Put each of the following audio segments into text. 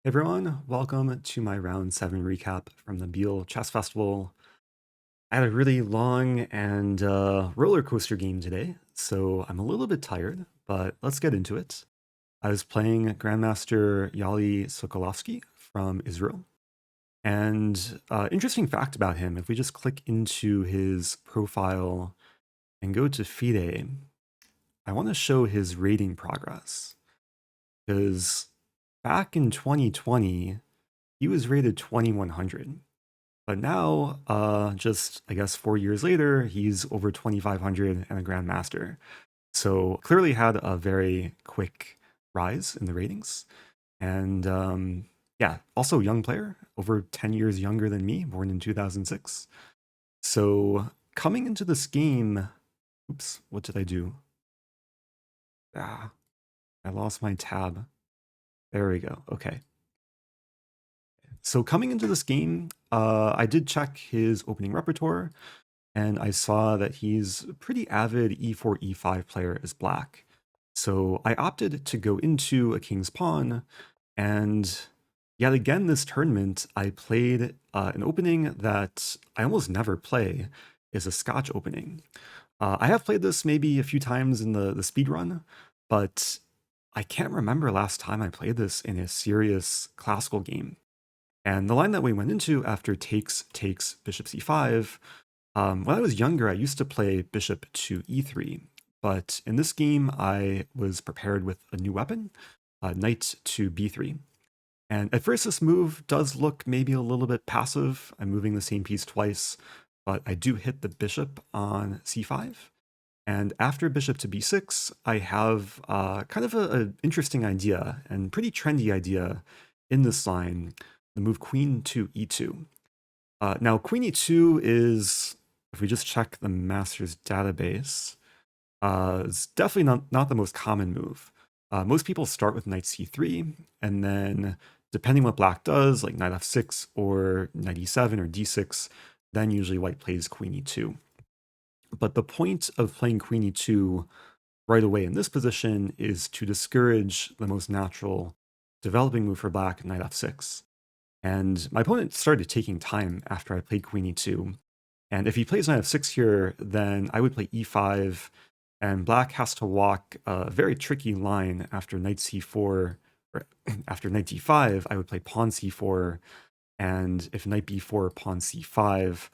Hey everyone, welcome to my round 7 recap from the Biel Chess Festival. I had a really long and roller coaster game today, so I'm a little bit tired, but let's get into it. I was playing Grandmaster Yali Sokolovsky from Israel. And interesting fact about him, if we just click into his profile and go to FIDE, I want to show his rating progress. Because back in 2020, he was rated 2100. But now, just I guess 4 years later, he's over 2,500 and a Grandmaster. So clearly had a very quick rise in the ratings. And yeah, also young player, over 10 years younger than me, born in 2006. So coming into this game, oops, what did I do? Ah, I lost my tab. There we go. Okay. So coming into this game, I did check his opening repertoire, and I saw that he's a pretty avid e4, e5 player as black. So I opted to go into a king's pawn, and yet again this tournament, I played an opening that I almost never play, is a Scotch opening. I have played this maybe a few times in the speed run, but I can't remember last time I played this in a serious classical game. And the line that we went into after takes, bishop c5, when I was younger, I used to play bishop to e3, but in this game, I was prepared with a new weapon, knight to b3. And at first, this move does look maybe a little bit passive. I'm moving the same piece twice, but I do hit the bishop on c5. And after bishop to b6, I have kind of an interesting idea and pretty trendy idea in this line, the move queen to e2. Now, queen e2 is, if we just check the master's database, it's definitely not the most common move. Most people start with knight c3, and then depending what black does, like knight f6 or knight e7 or d6, then usually white plays queen e2. But the point of playing queen e2 right away in this position is to discourage the most natural developing move for black, knight f6. And my opponent started taking time after I played queen e2. And if he plays knight f6 here, then I would play e5, and black has to walk a very tricky line after knight c4, or after knight d5, I would play pawn c4, and if knight b4, pawn c5.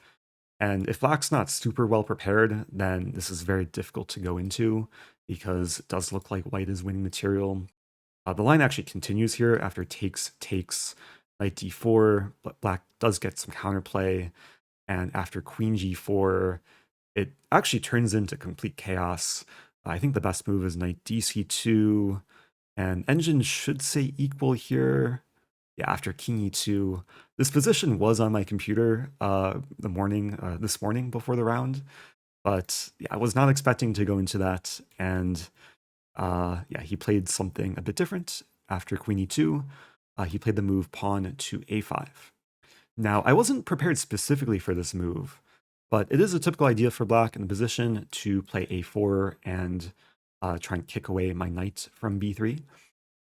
And if black's not super well prepared, then this is very difficult to go into, because it does look like white is winning material. The line actually continues here after takes, knight d4, but black does get some counterplay, and after queen g4, it actually turns into complete chaos. I think the best move is knight dc2, and engine should say equal here. Yeah, after king e2. This position was on my computer this morning before the round, but yeah, I was not expecting to go into that, and yeah, he played something a bit different. After queen e2, he played the move pawn to a5. Now, I wasn't prepared specifically for this move, but it is a typical idea for black in the position to play a4 and try and kick away my knight from b3.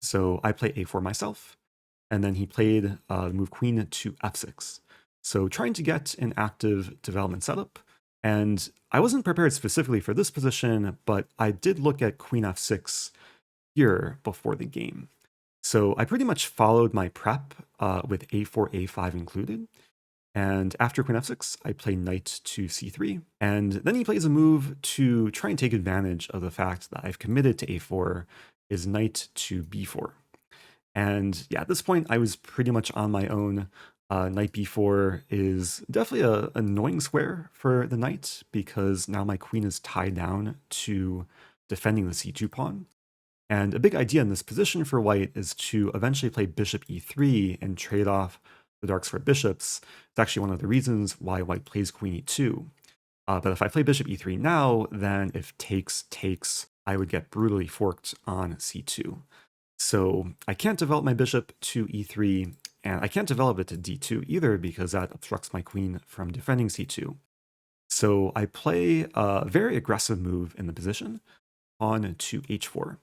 So I play a4 myself, and then he played the move queen to f6. So trying to get an active development setup. And I wasn't prepared specifically for this position, but I did look at queen f6 here before the game. So I pretty much followed my prep with a4, a5 included. And after queen f6, I play knight to c3. And then he plays a move to try and take advantage of the fact that I've committed to a4, is knight to b4. And yeah, at this point, I was pretty much on my own. Knight b4 is definitely an annoying square for the knight, because now my queen is tied down to defending the c2 pawn. And a big idea in this position for white is to eventually play bishop e3 and trade off the dark square bishops. It's actually one of the reasons why white plays queen e2. But if I play bishop e3 now, then if takes, I would get brutally forked on c2. So I can't develop my bishop to e3, and I can't develop it to d2 either, because that obstructs my queen from defending c2. So I play a very aggressive move in the position, pawn to h4.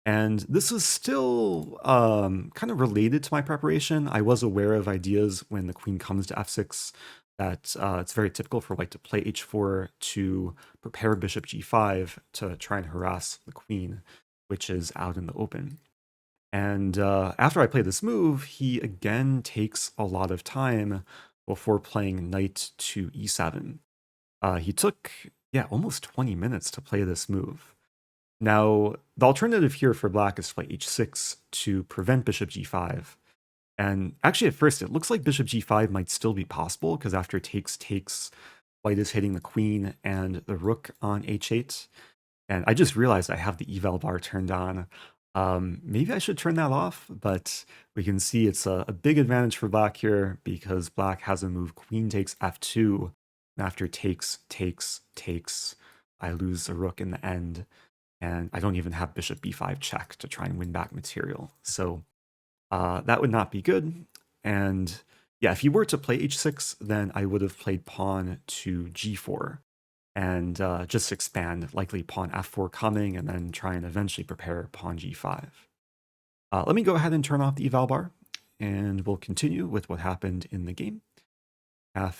And this was still kind of related to my preparation. I was aware of ideas when the queen comes to f6 that it's very typical for white to play h4 to prepare bishop g5 to try and harass the queen, which is out in the open. And after I play this move, he again takes a lot of time before playing knight to e7. He took, yeah, almost 20 minutes to play this move. Now, the alternative here for black is to play h6 to prevent bishop g5. And actually, at first, it looks like bishop g5 might still be possible, because after takes, white is hitting the queen and the rook on h8. And I just realized I have the eval bar turned on. Maybe I should turn that off, but we can see it's a big advantage for black here, because black has a move queen takes f2. And after takes, I lose a rook in the end. And I don't even have bishop b5 check to try and win back material. So that would not be good. And yeah, if he were to play h6, then I would have played pawn to g4 and just expand, likely pawn f4 coming, and then try and eventually prepare pawn g5. Let me go ahead and turn off the eval bar, and we'll continue with what happened in the game. So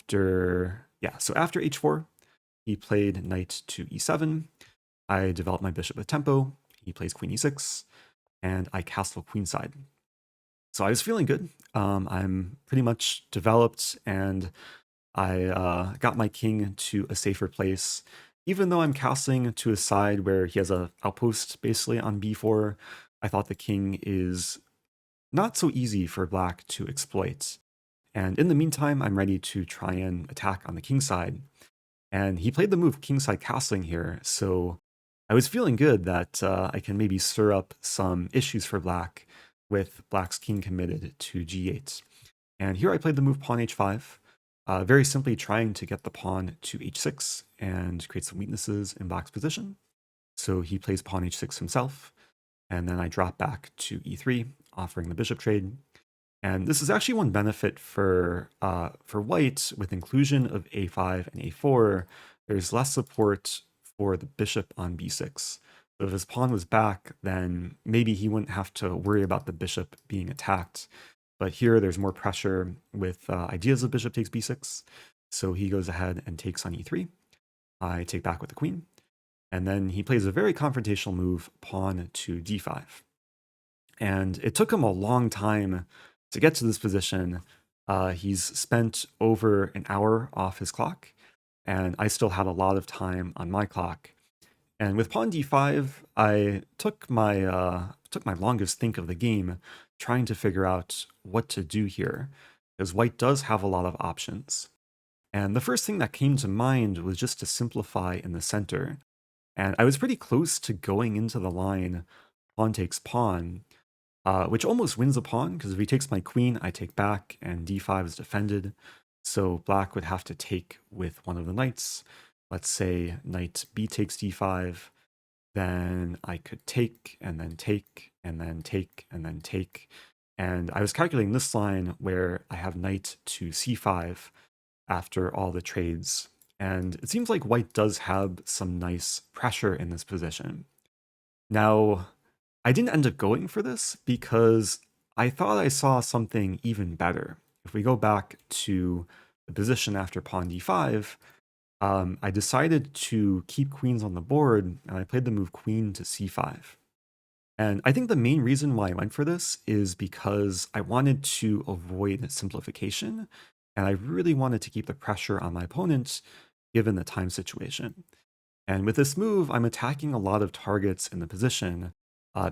after h4, he played knight to e7. I developed my bishop with tempo. He plays queen e6, and I castle queenside. So I was feeling good. I'm pretty much developed, and I got my king to a safer place. Even though I'm castling to a side where he has a outpost basically on b4, I thought the king is not so easy for black to exploit. And in the meantime, I'm ready to try and attack on the king side. And he played the move kingside castling here, so I was feeling good that I can maybe stir up some issues for black with black's king committed to g8. And here I played the move pawn h5, very simply trying to get the pawn to h6 and create some weaknesses in black's position. So he plays pawn h6 himself, and then I drop back to e3, offering the bishop trade. And this is actually one benefit for white. With inclusion of a5 and a4, there's less support for the bishop on b6. So if his pawn was back, then maybe he wouldn't have to worry about the bishop being attacked. But here there's more pressure with ideas of bishop takes b6. So he goes ahead and takes on e3. I take back with the queen. And then he plays a very confrontational move, pawn to d5. And it took him a long time to get to this position. He's spent over an hour off his clock, and I still had a lot of time on my clock. And with pawn d5, I took my longest think of the game, trying to figure out what to do here, because white does have a lot of options. And the first thing that came to mind was just to simplify in the center. And I was pretty close to going into the line pawn takes pawn, which almost wins a pawn, because if he takes my queen, I take back, and d5 is defended. So black would have to take with one of the knights. Let's say knight b takes d5, then I could take, and then take, and then take, and then take. And I was calculating this line where I have knight to c5 after all the trades. And it seems like white does have some nice pressure in this position. Now, I didn't end up going for this because I thought I saw something even better. If we go back to the position after pawn d5, I decided to keep queens on the board, and I played the move queen to c5. And I think the main reason why I went for this is because I wanted to avoid simplification, and I really wanted to keep the pressure on my opponent given the time situation. And with this move, I'm attacking a lot of targets in the position,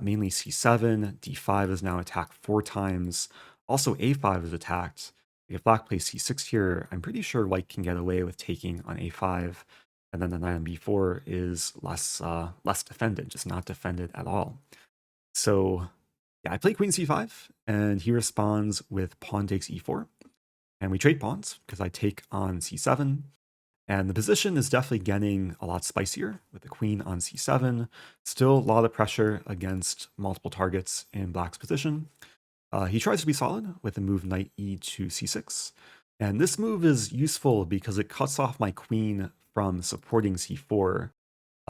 mainly c7, d5 is now attacked 4 times, also a5 is attacked. If black plays c6 here, I'm pretty sure white can get away with taking on a5, and then the knight on b4 is less defended, just not defended at all. So yeah, I play queen c5, and he responds with pawn takes e4, and we trade pawns because I take on c7. And the position is definitely getting a lot spicier with the queen on c7. Still a lot of pressure against multiple targets in black's position. He tries to be solid with the move knight e to c6. And this move is useful because it cuts off my queen from supporting c4.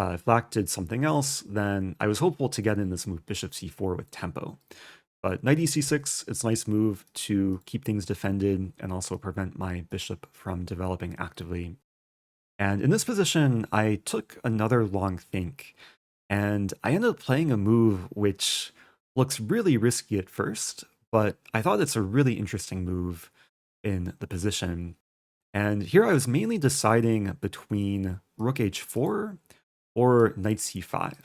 If black did something else, then I was hopeful to get in this move bishop c4 with tempo. But knight ec6, it's a nice move to keep things defended and also prevent my bishop from developing actively. And in this position, I took another long think, and I ended up playing a move which looks really risky at first, but I thought it's a really interesting move in the position. And here I was mainly deciding between rook h4 or knight c5.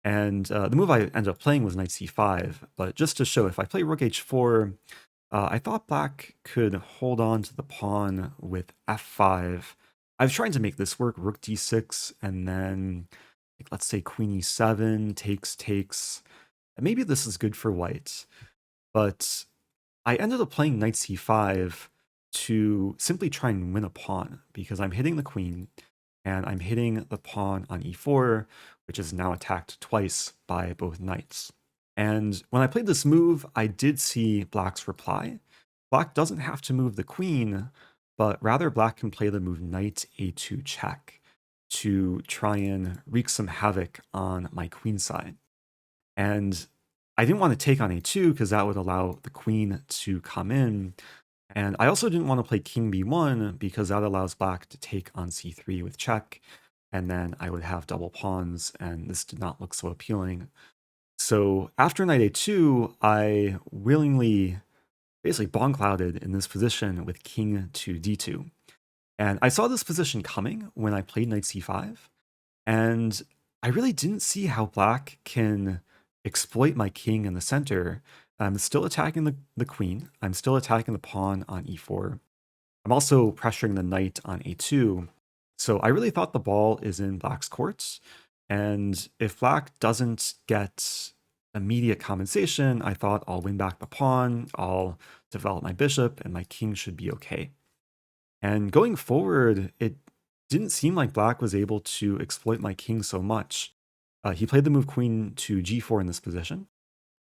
And the move I ended up playing was knight c5, but just to show, if I play rook h4, I thought black could hold on to the pawn with f5. I was trying to make this work, rook d6, and then, like, let's say queen e7, takes. And maybe this is good for white, but I ended up playing knight c5 to simply try and win a pawn, because I'm hitting the queen, and I'm hitting the pawn on e4, which is now attacked twice by both knights. And when I played this move, I did see black's reply. Black doesn't have to move the queen, but rather black can play the move knight a2 check to try and wreak some havoc on my queen side. And I didn't want to take on a2 because that would allow the queen to come in. And I also didn't want to play king b1 because that allows black to take on c3 with check, and then I would have double pawns, and this did not look so appealing. So after knight a2, I willingly basically bomb clouded in this position with king to d2. And I saw this position coming when I played knight c5, and I really didn't see how black can exploit my king in the center. I'm still attacking the queen. I'm still attacking the pawn on e4. I'm also pressuring the knight on a2. So I really thought the ball is in black's court. And if black doesn't get immediate compensation, I thought I'll win back the pawn, I'll develop my bishop, and my king should be okay. And going forward, it didn't seem like black was able to exploit my king so much. He played the move queen to g4 in this position.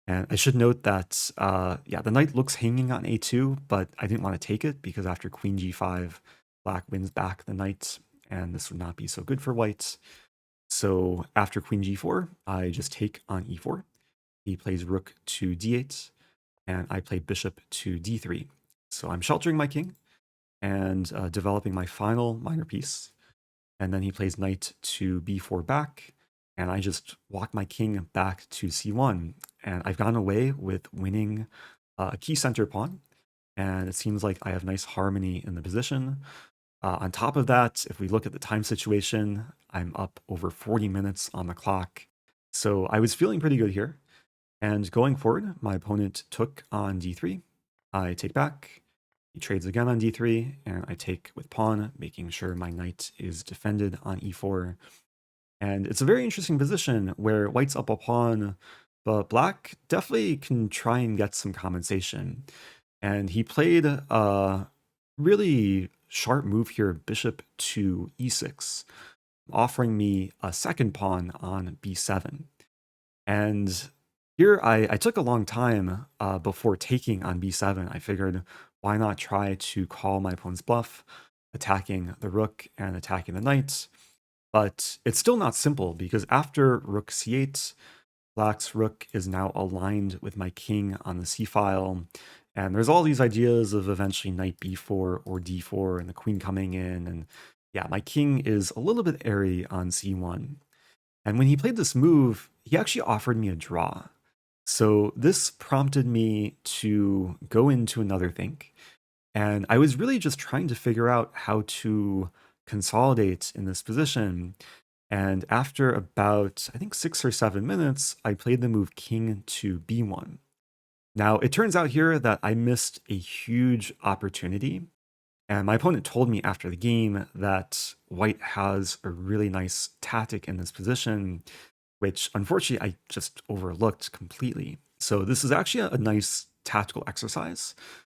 And I should note that, yeah, the knight looks hanging on a2, but I didn't want to take it because after queen g5, black wins back the knight, and this would not be so good for white. So after queen g4, I just take on e4. He plays rook to d8, and I play bishop to d3. So I'm sheltering my king and developing my final minor piece. And then he plays knight to b4 back, and I just walk my king back to c1. And I've gone away with winning a key center pawn, and it seems like I have nice harmony in the position. On top of that, if we look at the time situation, I'm up over 40 minutes on the clock. So I was feeling pretty good here. And going forward, my opponent took on d3. I take back. He trades again on d3, and I take with pawn, making sure my knight is defended on e4. And it's a very interesting position where white's up a pawn, but black definitely can try and get some compensation. And he played a really sharp move here, bishop to e6, offering me a second pawn on b7. And here I took a long time before taking on b7. I figured, why not try to call my opponent's bluff, attacking the rook and attacking the knight? But it's still not simple, because after rook c8, black's rook is now aligned with my king on the c-file, and there's all these ideas of eventually knight b4 or d4 and the queen coming in, and yeah, my king is a little bit airy on c1. And when he played this move, he actually offered me a draw. So this prompted me to go into another think, and I was really just trying to figure out how to consolidate in this position. And after about, I think, 6 or 7 minutes, I played the move king to b1. Now, it turns out here that I missed a huge opportunity. And my opponent told me after the game that white has a really nice tactic in this position, which unfortunately I just overlooked completely. So this is actually a nice tactical exercise.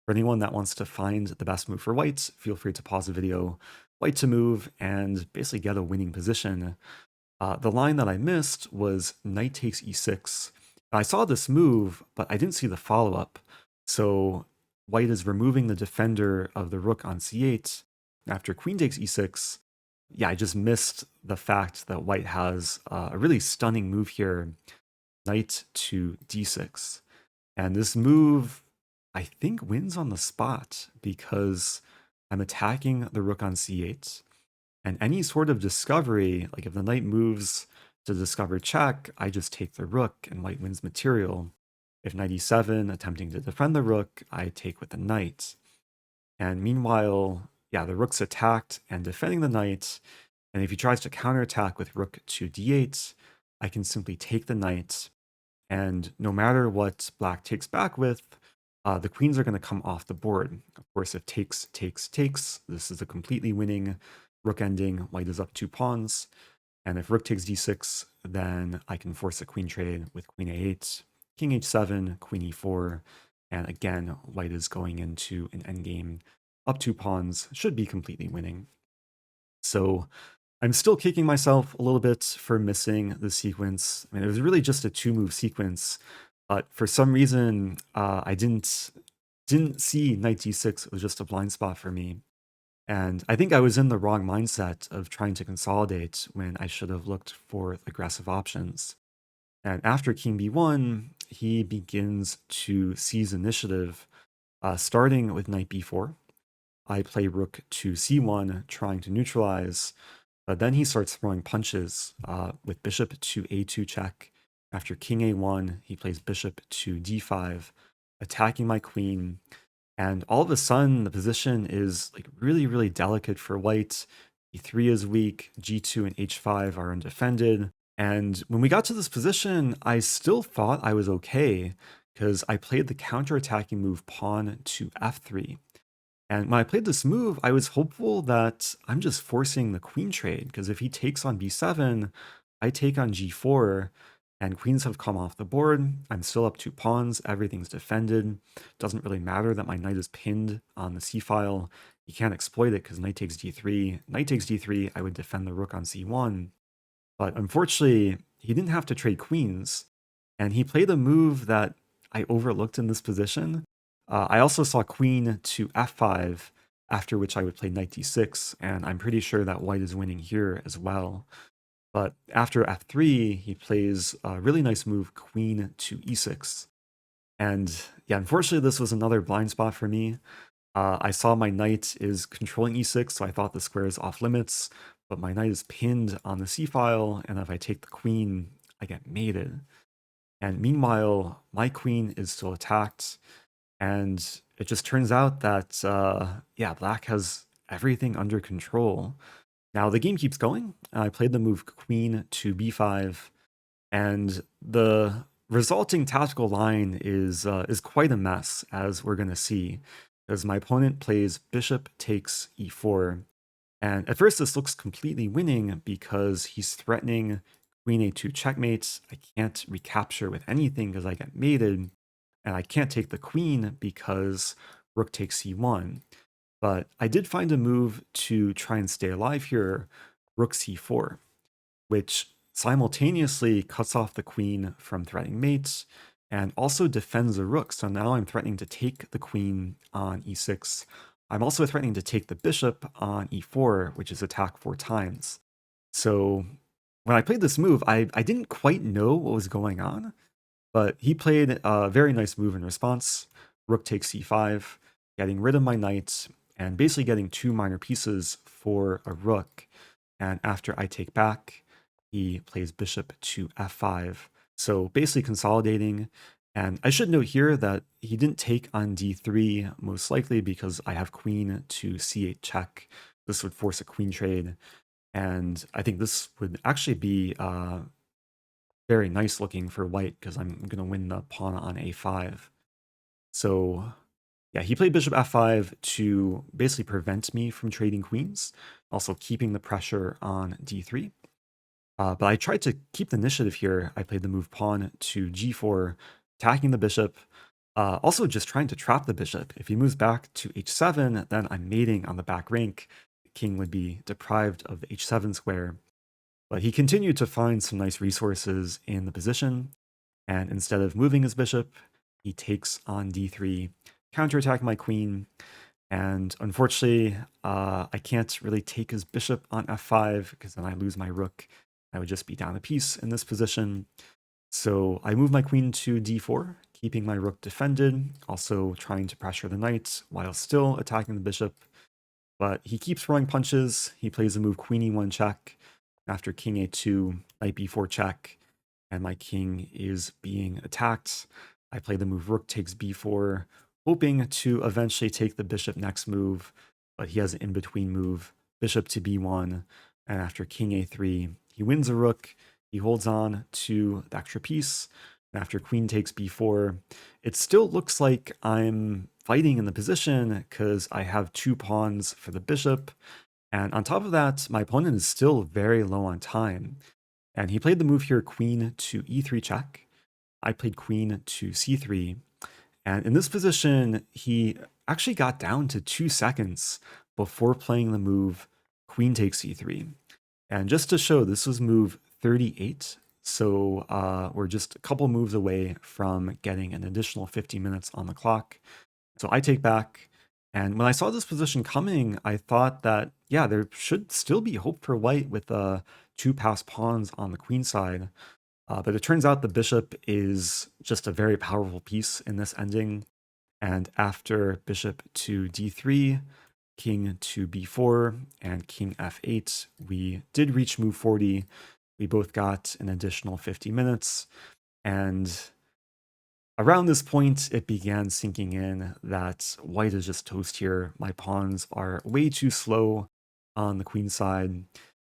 For anyone that wants to find the best move for white, feel free to pause the video, white to move, and basically get a winning position. The line that I missed was knight takes e6. I saw this move, but I didn't see the follow-up. So white is removing the defender of the rook on c8. After queen takes e6, yeah, I just missed the fact that white has a really stunning move here, knight to d6. And this move, I think, wins on the spot because I'm attacking the rook on c8. And any sort of discovery, like if the knight moves to discover check, I just take the rook and white wins material. If knight e7, attempting to defend the rook, I take with the knight. And meanwhile, yeah, the rook's attacked and defending the knight. And if he tries to counterattack with rook to d8, I can simply take the knight. And no matter what black takes back with, the queens are going to come off the board. Of course, if takes, takes, takes, this is a completely winning rook ending. White is up 2 pawns. And if rook takes d6, then I can force a queen trade with queen a8, king h7, queen e4. And again, white is going into an endgame. Up 2 pawns, should be completely winning. So I'm still kicking myself a little bit for missing the sequence. I mean, it was really just a 2-move sequence, but for some reason, I didn't see knight d6. It was just a blind spot for me. And I think I was in the wrong mindset of trying to consolidate when I should have looked for aggressive options. And after king b1, he begins to seize initiative, starting with knight b4. I play rook to c1, trying to neutralize, but then he starts throwing punches with bishop to a2 check. After king a1, he plays bishop to d5, attacking my queen. And all of a sudden, the position is like really, really delicate for white. e3 is weak, g2 and h5 are undefended. And when we got to this position, I still thought I was okay because I played the counterattacking move pawn to f3. And when I played this move, I was hopeful that I'm just forcing the queen trade, because if he takes on b7, I take on g4, and queens have come off the board. I'm still up 2 pawns, everything's defended. Doesn't really matter that my knight is pinned on the c-file. You can't exploit it because knight takes d3. Knight takes d3, I would defend the rook on c1. But unfortunately, he didn't have to trade queens, and he played a move that I overlooked in this position. I also saw queen to f5, after which I would play knight d6, and I'm pretty sure that white is winning here as well. But after f3, he plays a really nice move, queen to e6. And yeah, unfortunately, this was another blind spot for me. I saw my knight is controlling e6, so I thought the square is off limits, but my knight is pinned on the c-file, and if I take the queen, I get mated. And meanwhile, my queen is still attacked, and it just turns out that, yeah, black has everything under control. Now, the game keeps going. I played the move queen to b5, and the resulting tactical line is quite a mess, as we're going to see, because my opponent plays bishop takes e4. And at first, this looks completely winning because he's threatening queen a2 checkmate. I can't recapture with anything because I get mated, and I can't take the queen because rook takes c1. But I did find a move to try and stay alive here, rook c4, which simultaneously cuts off the queen from threatening mates and also defends the rook. So now I'm threatening to take the queen on e6. I'm also threatening to take the bishop on e4, which is attack 4 times. So when I played this move, I didn't quite know what was going on, but he played a very nice move in response. Rook takes c5, getting rid of my knight, and basically getting 2 minor pieces for a rook. And after I take back, he plays bishop to f5. So basically consolidating. And I should note here that he didn't take on d3, most likely because I have queen to c8 check. This would force a queen trade. And I think this would actually be very nice looking for white because I'm going to win the pawn on a5. So yeah, he played bishop f5 to basically prevent me from trading queens, also keeping the pressure on d3. But I tried to keep the initiative here. I played the move pawn to g4, attacking the bishop, also just trying to trap the bishop. If he moves back to h7, then I'm mating on the back rank. The king would be deprived of the h7 square. But he continued to find some nice resources in the position, and instead of moving his bishop, he takes on d3, counterattack my queen, And unfortunately, I can't really take his bishop on f5 because then I lose my rook. I would just be down a piece in this position. So I move my queen to d4, keeping my rook defended, also trying to pressure the knight while still attacking the bishop. But he keeps throwing punches. He plays the move queen e1 check. After king a2, knight b4 check, and my king is being attacked. I play the move rook takes b4, hoping to eventually take the bishop next move, but he has an in-between move, bishop to b1, and after king a3, he wins a rook. He holds on to the extra piece, and after queen takes b4, it still looks like I'm fighting in the position because I have 2 pawns for the bishop, and on top of that, my opponent is still very low on time. And he played the move here, queen to e3 check. I played queen to c3. And in this position, he actually got down to 2 seconds before playing the move queen takes c3. And just to show, this was move 38. So we're just a couple moves away from getting an additional 50 minutes on the clock. So I take back. And when I saw this position coming, I thought that, yeah, there should still be hope for white with 2 passed pawns on the queen side. But it turns out the bishop is just a very powerful piece in this ending. And after bishop to d3, king to b4, and king f8, we did reach move 40. We both got an additional 50 minutes. And around this point, it began sinking in that white is just toast here. My pawns are way too slow on the queen side,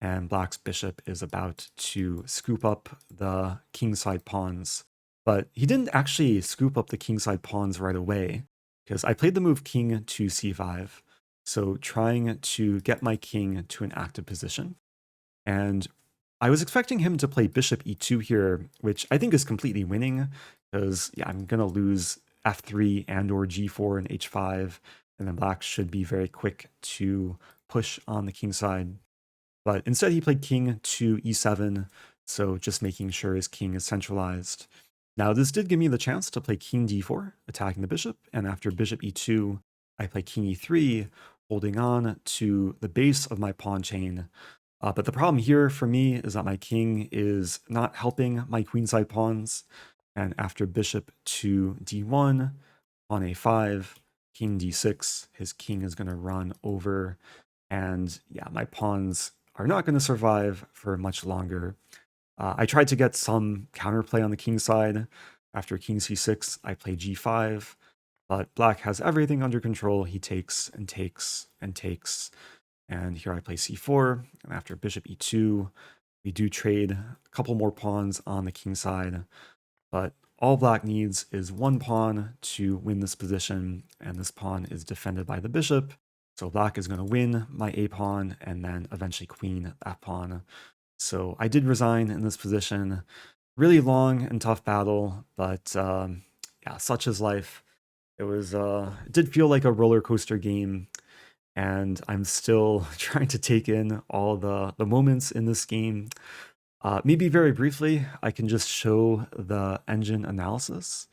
and black's bishop is about to scoop up the kingside pawns. But he didn't actually scoop up the kingside pawns right away, because I played the move king to c5, so trying to get my king to an active position. And I was expecting him to play bishop e2 here, which I think is completely winning, because yeah, I'm going to lose f3 and or g4 and h5, and then black should be very quick to push on the king side. But instead he played king to e7, so just making sure his king is centralized. Now this did give me the chance to play king d4, attacking the bishop, and after bishop e2, I play king e3, holding on to the base of my pawn chain. But the problem here for me is that my king is not helping my queenside pawns. And after bishop to d1, pawn a5, king d6, his king is going to run over. And yeah, my pawns are not going to survive for much longer. I tried to get some counterplay on the king side. After king c6, I play g5. But black has everything under control. He takes and takes and takes. And here I play c4, and after bishop e2, we do trade a couple more pawns on the king side, but all black needs is 1 pawn to win this position, and this pawn is defended by the bishop, so black is going to win my a pawn, and then eventually queen that pawn. So I did resign in this position. Really long and tough battle, but yeah, such is life. It did feel like a roller coaster game, and I'm still trying to take in all the moments in this game. Maybe very briefly, I can just show the engine analysis.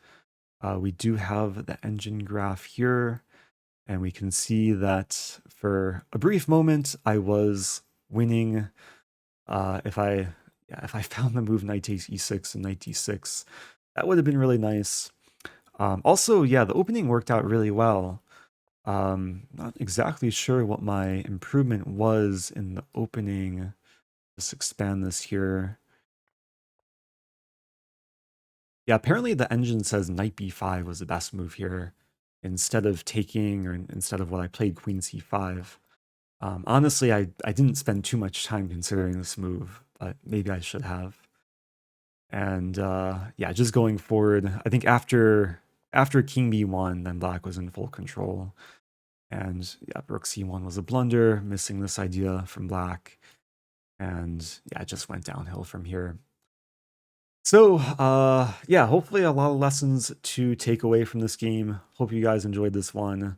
We do have the engine graph here, and we can see that for a brief moment, I was winning. If I found the move knight takes e6 and knight d6, that would have been really nice. Also, yeah, the opening worked out really well. Not exactly sure what my improvement was in the opening. Let's expand this here. Yeah, apparently the engine says knight b5 was the best move here instead of taking, or instead of what I played, queen c5. Honestly, I didn't spend too much time considering this move, but maybe I should have. And yeah, just going forward, I think after king b1, then black was in full control. And yeah, rook c1 was a blunder, missing this idea from black. And yeah, it just went downhill from here. So yeah, hopefully a lot of lessons to take away from this game. Hope you guys enjoyed this one.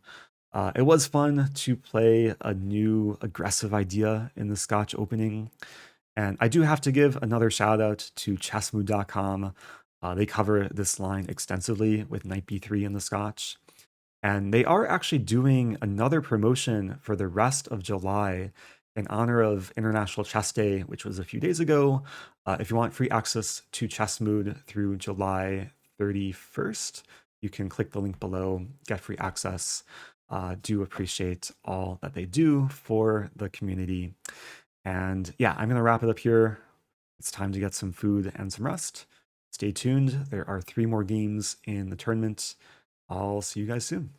It was fun to play a new aggressive idea in the Scotch opening. And I do have to give another shout out to chessmood.com. They cover this line extensively with knight b3 in the Scotch. And they are actually doing another promotion for the rest of July in honor of International Chess Day, which was a few days ago. If you want free access to Chess Mood through July 31st, you can click the link below, get free access. Do appreciate all that they do for the community. And yeah, I'm going to wrap it up here. It's time to get some food and some rest. Stay tuned. There are 3 more games in the tournament. I'll see you guys soon.